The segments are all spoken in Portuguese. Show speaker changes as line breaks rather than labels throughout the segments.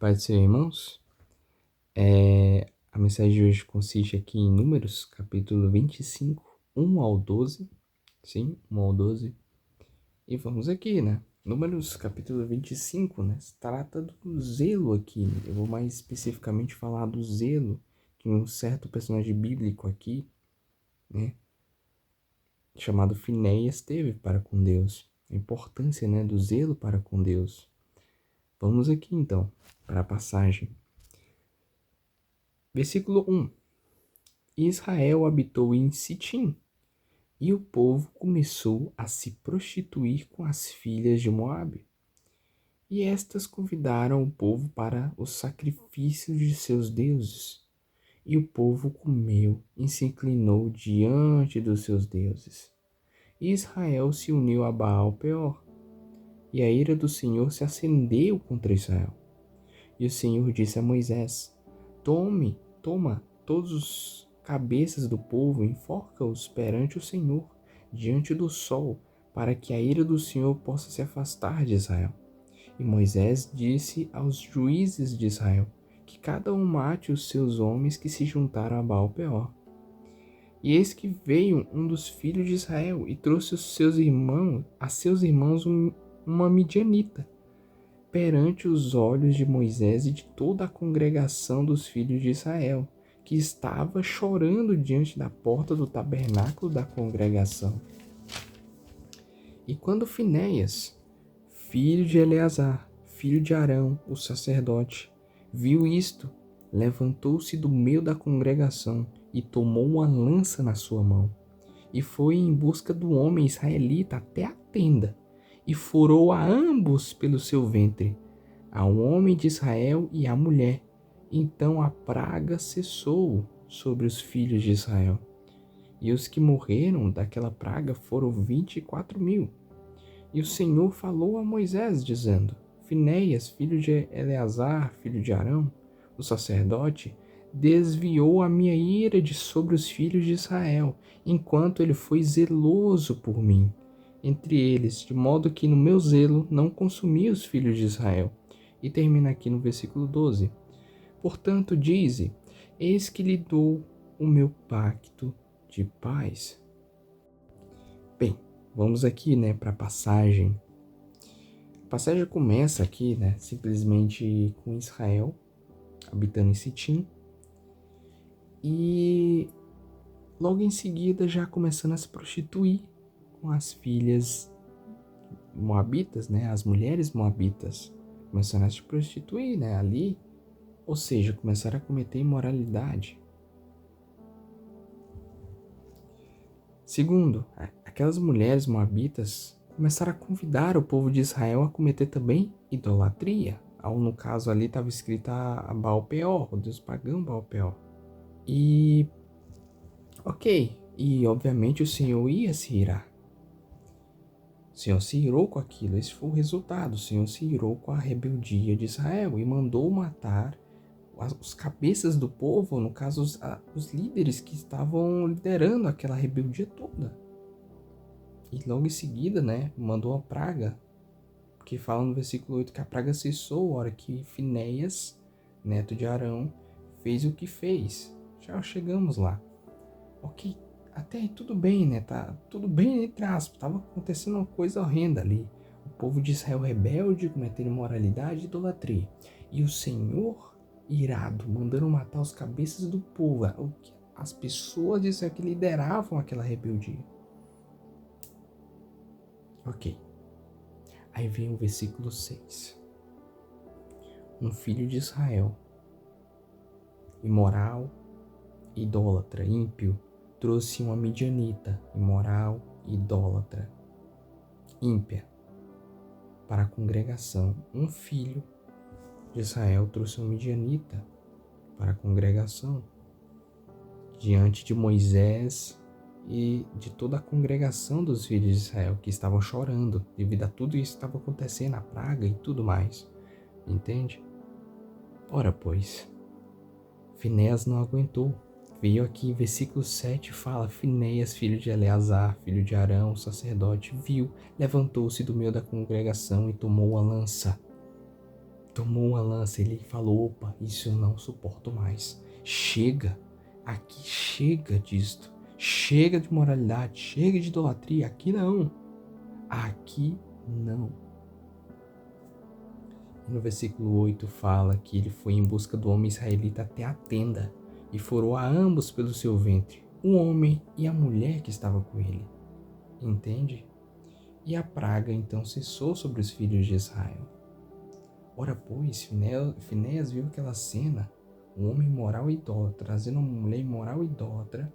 Paz do Senhor, irmãos. A mensagem de hoje consiste aqui em Números, capítulo 25, 1 ao 12. Sim, 1 ao 12. E vamos aqui, né? Números, capítulo 25, né? Se trata do zelo aqui. Eu vou mais especificamente falar do zelo que um certo personagem bíblico aqui, né? Chamado Finéias teve para com Deus. A importância, né? Do zelo para com Deus. Vamos aqui, então, para a passagem. Versículo 1. Israel habitou em Sitim, e o povo começou a se prostituir com as filhas de Moabe. E estas convidaram o povo para os sacrifícios de seus deuses. E o povo comeu e se inclinou diante dos seus deuses. E Israel se uniu a Baal-Peor. E a ira do Senhor se acendeu contra Israel. E o Senhor disse a Moisés: Toma todos os cabeças do povo, enforca-os perante o Senhor, diante do sol, para que a ira do Senhor possa se afastar de Israel. E Moisés disse aos juízes de Israel, que cada um mate os seus homens que se juntaram a Baal-Peor. E eis que veio um dos filhos de Israel e trouxe a seus irmãos uma midianita, perante os olhos de Moisés e de toda a congregação dos filhos de Israel, que estava chorando diante da porta do tabernáculo da congregação. E quando Finéias, filho de Eleazar, filho de Arão, o sacerdote, viu isto, levantou-se do meio da congregação e tomou uma lança na sua mão, e foi em busca do homem israelita até a tenda, e furou a ambos pelo seu ventre, ao homem de Israel e à mulher. Então a praga cessou sobre os filhos de Israel. E os que morreram daquela praga foram 24.000. E o Senhor falou a Moisés, dizendo: Finéias, filho de Eleazar, filho de Arão, o sacerdote, desviou a minha ira de sobre os filhos de Israel, enquanto ele foi zeloso por mim entre eles, de modo que no meu zelo não consumi os filhos de Israel. E termina aqui no versículo 12. Portanto, dize: Eis que lhe dou o meu pacto de paz. Bem, vamos aqui, né, para a passagem. A passagem começa aqui, né, simplesmente com Israel habitando em Sitim e logo em seguida já começando a se prostituir com as filhas moabitas, né, as mulheres moabitas, começaram a se prostituir, né, ali, ou seja, começaram a cometer imoralidade. Segundo, aquelas mulheres moabitas começaram a convidar o povo de Israel a cometer também idolatria. No caso ali estava escrita a Baal-Peor, o deus pagão Baal-Peor. E obviamente o Senhor ia se irar. O Senhor se irou com aquilo, esse foi o resultado. O Senhor se irou com a rebeldia de Israel e mandou matar os cabeças do povo, no caso os líderes que estavam liderando aquela rebeldia toda. E logo em seguida, né, mandou a praga, que fala no versículo 8 que a praga cessou a hora que Finéias, neto de Arão, fez o que fez. Já chegamos lá. Ok, até aí tudo bem, né? Tá tudo bem entre aspas. Tava acontecendo uma coisa horrenda ali. O povo de Israel rebelde, cometendo imoralidade e idolatria. E o Senhor, irado, mandando matar os cabeças do povo. As pessoas de Israel que lideravam aquela rebeldia. Ok. Aí vem o versículo 6. Um filho de Israel, imoral, idólatra, ímpio, trouxe uma midianita, imoral, idólatra, ímpia, para a congregação. Um filho de Israel trouxe uma midianita para a congregação, diante de Moisés e de toda a congregação dos filhos de Israel, que estavam chorando devido a tudo isso que estava acontecendo, a praga e tudo mais. Entende? Ora, pois, Finéias não aguentou. Veio aqui, versículo 7 fala: Finéias, filho de Eleazar, filho de Arão, sacerdote, viu, levantou-se do meio da congregação e tomou a lança. tomou uma lança, ele falou, opa, isso eu não suporto mais. Chega, aqui chega disto. Chega de moralidade, chega de idolatria, aqui não. Aqui não. E no versículo 8 fala que ele foi em busca do homem israelita até a tenda e furou a ambos pelo seu ventre, o homem e a mulher que estava com ele. Entende? E a praga então cessou sobre os filhos de Israel. Ora, pois, Finéias viu aquela cena, um homem imoral e idólatra, trazendo uma mulher imoral e idólatra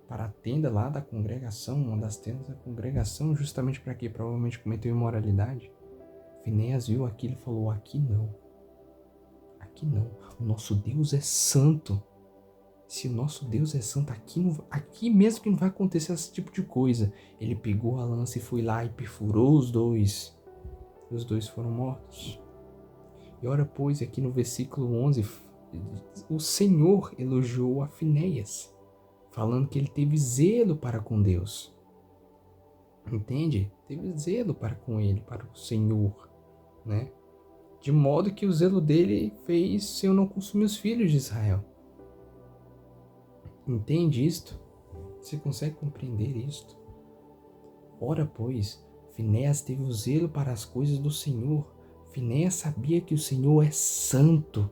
para a tenda lá da congregação, uma das tendas da congregação, justamente para quê? Provavelmente cometeu imoralidade. Finéias viu aquilo e falou, aqui não. Aqui não. O nosso Deus é santo. Se o nosso Deus é santo, aqui mesmo que não vai acontecer esse tipo de coisa. Ele pegou a lança e foi lá e perfurou os dois. E os dois foram mortos. E ora, pois, aqui no versículo 11, o Senhor elogiou a Finéias, falando que ele teve zelo para com Deus. Entende? Teve zelo para com ele, para o Senhor, né? De modo que o zelo dele fez se eu não consumir os filhos de Israel. Entende isto? Você consegue compreender isto? Ora, pois, Finéias teve o zelo para as coisas do Senhor. Finéias sabia que o Senhor é santo.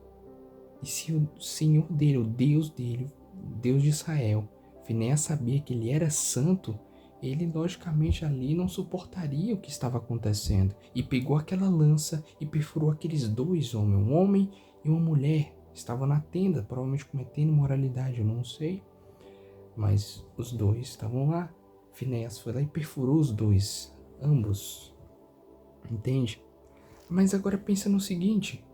E se o Senhor dele, o Deus de Israel, Finéias sabia que ele era santo, ele logicamente ali não suportaria o que estava acontecendo. E pegou aquela lança e perfurou aqueles dois homens, um homem e uma mulher. Estavam na tenda, provavelmente cometendo imoralidade, eu não sei. Mas os dois estavam lá. Finéias foi lá e perfurou os dois, ambos. Entende? Mas agora pensa no seguinte.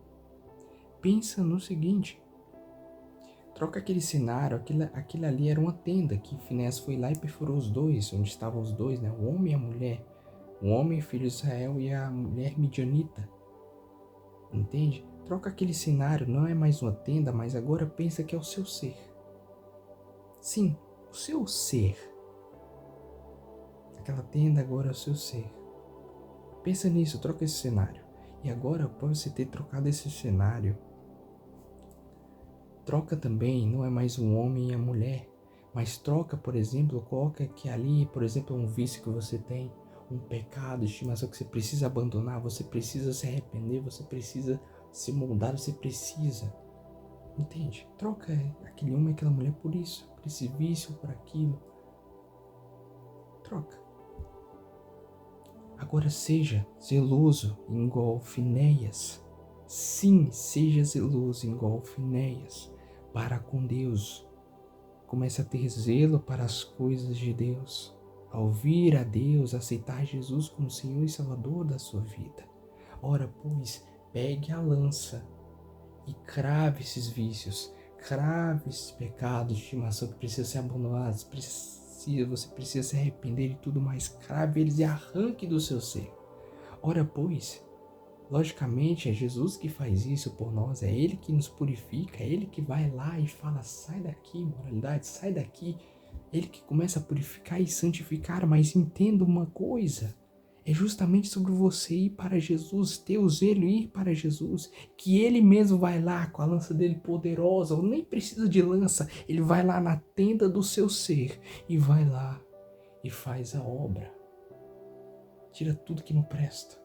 Troca aquele cenário, aquilo ali era uma tenda que Finéias foi lá e perfurou os dois, onde estavam os dois, né? O homem e a mulher. O homem, filho de Israel, e a mulher midianita. Entende? Troca aquele cenário, não é mais uma tenda, mas agora pensa que é o seu ser. Sim, o seu ser. Aquela tenda agora é o seu ser. Pensa nisso, troca esse cenário. E agora, para você ter trocado esse cenário, troca também, não é mais um homem e a mulher, mas troca, por exemplo, coloca que ali, por exemplo, um vício que você tem, um pecado de estimação que você precisa abandonar, você precisa se arrepender, você precisa se moldar, você precisa. Entende? Troca aquele homem e aquela mulher por isso, por esse vício, por aquilo. Troca. Agora seja zeloso igual Finéias. Sim, seja zeloso igual Finéias para com Deus. Comece a ter zelo para as coisas de Deus. A ouvir a Deus, aceitar Jesus como Senhor e Salvador da sua vida. Ora, pois, pegue a lança e crave esses vícios, crave esses pecados de estimação que precisam ser abandonados, você precisa se arrepender e tudo mais, crave eles e arranque do seu ser. Ora, pois, logicamente é Jesus que faz isso por nós, é Ele que nos purifica, é Ele que vai lá e fala, sai daqui, moralidade, sai daqui. Ele que começa a purificar e santificar, mas entenda uma coisa, é justamente sobre você ir para Jesus, ter o zelo e ir para Jesus, que Ele mesmo vai lá com a lança dele poderosa, ou nem precisa de lança, Ele vai lá na tenda do seu ser e vai lá e faz a obra. Tira tudo que não presta.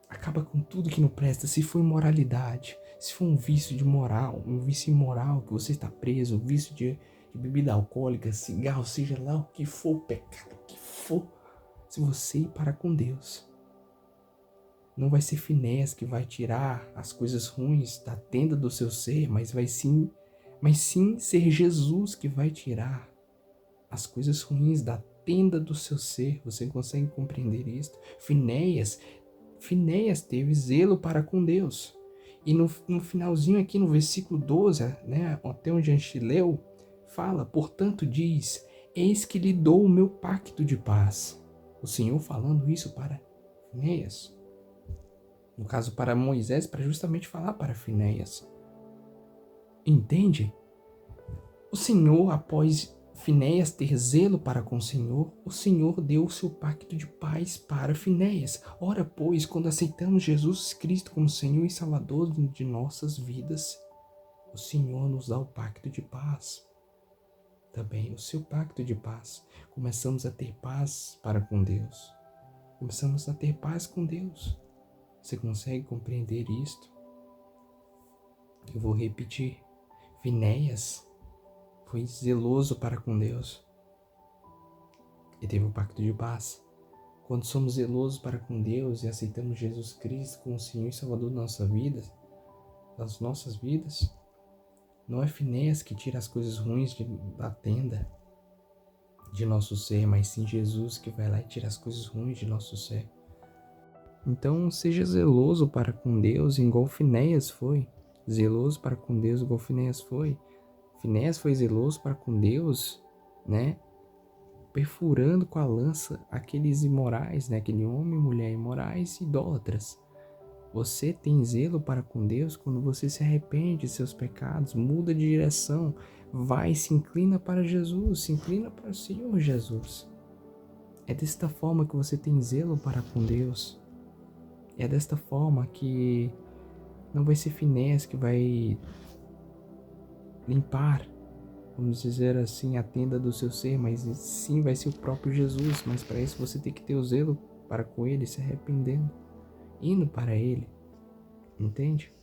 Acaba com tudo que não presta. Se for imoralidade, se for um vício de moral, um vício imoral que você está preso, um vício de bebida alcoólica, cigarro, seja lá o que for, pecado, o que for, se você ir para com Deus, não vai ser Finéias que vai tirar as coisas ruins da tenda do seu ser, mas sim ser Jesus que vai tirar as coisas ruins da tenda do seu ser. Você consegue compreender isso? Finéias teve zelo para com Deus. E no finalzinho aqui no versículo 12, né, até onde a gente leu, fala, portanto diz, eis que lhe dou o meu pacto de paz. O Senhor falando isso para Finéias. No caso, para Moisés, para justamente falar para Finéias. Entende? O Senhor, após Finéias ter zelo para com o Senhor deu o seu pacto de paz para Finéias. Ora, pois, quando aceitamos Jesus Cristo como Senhor e Salvador de nossas vidas, o Senhor nos dá o pacto de paz. Também o seu pacto de paz. Começamos a ter paz para com Deus. Começamos a ter paz com Deus. Você consegue compreender isto? Eu vou repetir. Finéias foi zeloso para com Deus e teve o pacto de paz. Quando somos zelosos para com Deus e aceitamos Jesus Cristo como Senhor e Salvador das nossas vidas, não é Finéias que tira as coisas ruins da tenda de nosso ser, mas sim Jesus que vai lá e tira as coisas ruins de nosso ser. Então seja zeloso para com Deus igual Finéias foi. Zeloso para com Deus igual Finéias foi. Finéias foi zeloso para com Deus, né? Perfurando com a lança aqueles imorais, né? Aquele homem e mulher imorais e idólatras. Você tem zelo para com Deus quando você se arrepende de seus pecados, muda de direção, vai e se inclina para Jesus, se inclina para o Senhor Jesus. É desta forma que você tem zelo para com Deus. É desta forma que não vai ser Finéias que vai limpar, vamos dizer assim, a tenda do seu ser, mas sim vai ser o próprio Jesus. Mas para isso você tem que ter o zelo para com Ele, se arrependendo, indo para Ele, entende?